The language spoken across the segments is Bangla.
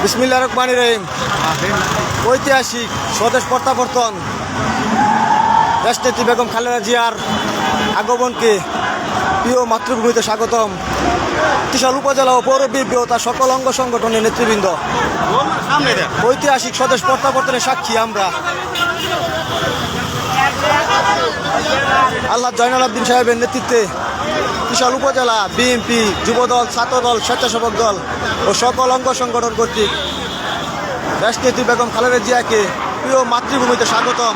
বিসমিল্লাহির রহমানির রহিম। ঐতিহাসিক স্বদেশ প্রত্যাবর্তন দেশনেত্রী বেগম খালেদা জিয়ার আগমনকে প্রিয় মাতৃভূমিতে স্বাগতম। ত্রিশাল উপজেলা ও পৌর বিএনপি ও তার সকল অঙ্গ সংগঠনের নেতৃবৃন্দ। ঐতিহাসিক স্বদেশ প্রত্যাবর্তনের সাক্ষী আমরা। আল্লাহ জয়নাল আবদিন সাহেবের নেতৃত্বে ত্রিশাল উপজেলা বিএনপি, যুবদল, ছাত্রদল, স্বেচ্ছাসেবক দল ও সকল অঙ্গ সংগঠন কর্তৃক দেশনেত্রী বেগম খালেদা জিয়াকে প্রিয় মাতৃভূমিতে স্বাগতম।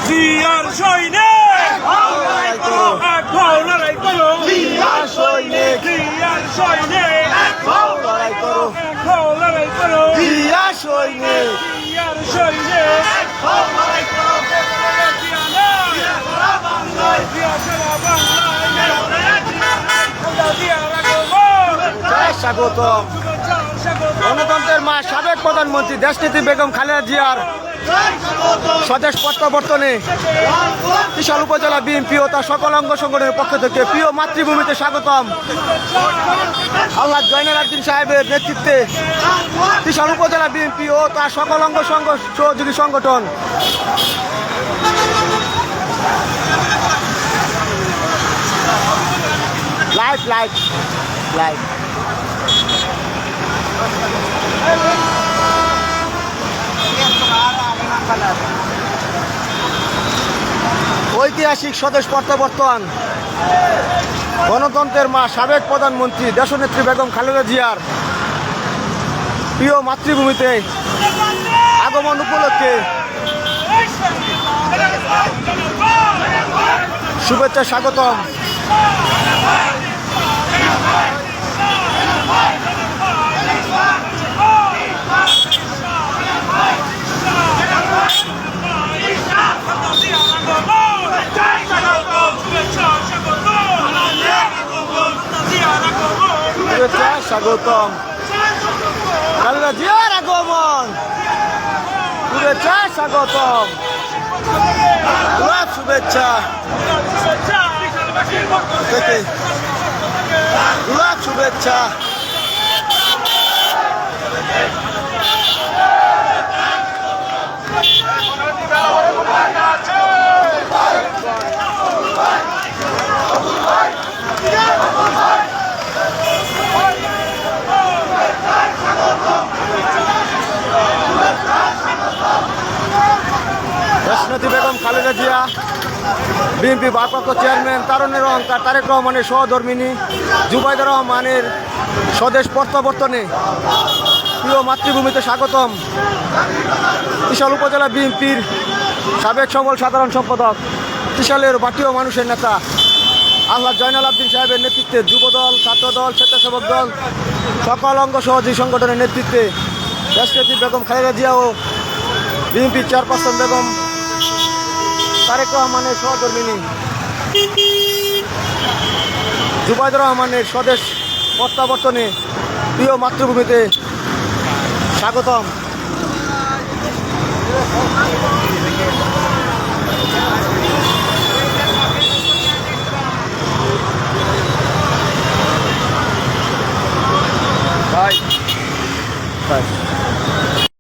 জিয়ার সৈনিক লড়াই করো, লড়াই করো। জিয়ার সৈনিক, জিয়ার সৈনিক লড়াই করো। লড়াই করো। জিয়ার সৈনিক, জিয়ার সৈনিক লড়াই করো। জিয়া সারা বাংলায়, জিয়া সারা বাংলায়। জিয়ার আগমন, স্বাগতম। গণতন্ত্রের মা সাবেক প্রধানমন্ত্রী দেশনেত্রী বেগম খালেদা জিয়ার স্বদেশ প্রত্যাবর্তনে ত্রিশাল উপজেলা বিএনপি ও তার সকল অঙ্গ সংগঠনের পক্ষ থেকে প্রিয় মাতৃভূমিতে স্বাগতম। আল্লাহ জয়নাল আবদিন সাহেবের নেতৃত্বে ত্রিশাল উপজেলা বিএনপি ও তার সকল অঙ্গ সহযোগী সংগঠন লাইভ লাইভ লাইভ ঐতিহাসিক স্বদেশ প্রত্যাবর্তন গণতন্ত্রের মা সাবেক প্রধানমন্ত্রী দেশনেত্রী বেগম খালেদা জিয়ার প্রিয় মাতৃভূমিতে আগমন উপলক্ষে শুভেচ্ছা স্বাগতম। শুভেচ্ছা স্বাগতম। খালেদা জিয়ার আগমন, শুভেচ্ছা স্বাগতম। শুভেচ্ছা থেকে শুভেচ্ছা। দেশনেত্রী বেগম খালেদা জিয়া, বিএনপি ভারপ্রাপ্ত চেয়ারম্যান তারুণের অহংকার তারেক রহমানের সহধর্মিনী জুবাইদা রহমানের স্বদেশ প্রত্যাবর্তনে প্রিয় মাতৃভূমিতে স্বাগতম। ত্রিশাল উপজেলা বিএনপির সাবেক সবল সাধারণ সম্পাদক, ত্রিশালের বাটীয় মানুষের নেতা আল্লাহ জয়নাল আবদিন সাহেবের নেতৃত্বে যুবদল, ছাত্রদল, স্বেচ্ছাসেবক দল সকল অঙ্গ সহযোগী সংগঠনের নেতৃত্বে দেশনেত্রী বেগম খালেদা জিয়া ও বিএনপির চেয়ারপারসন বেগম তারেক রহমানের সহধর্মিনী জুবাইদা রহমানের স্বদেশ প্রত্যাবর্তনে প্রিয় মাতৃভূমিতে স্বাগতম। Bye bye.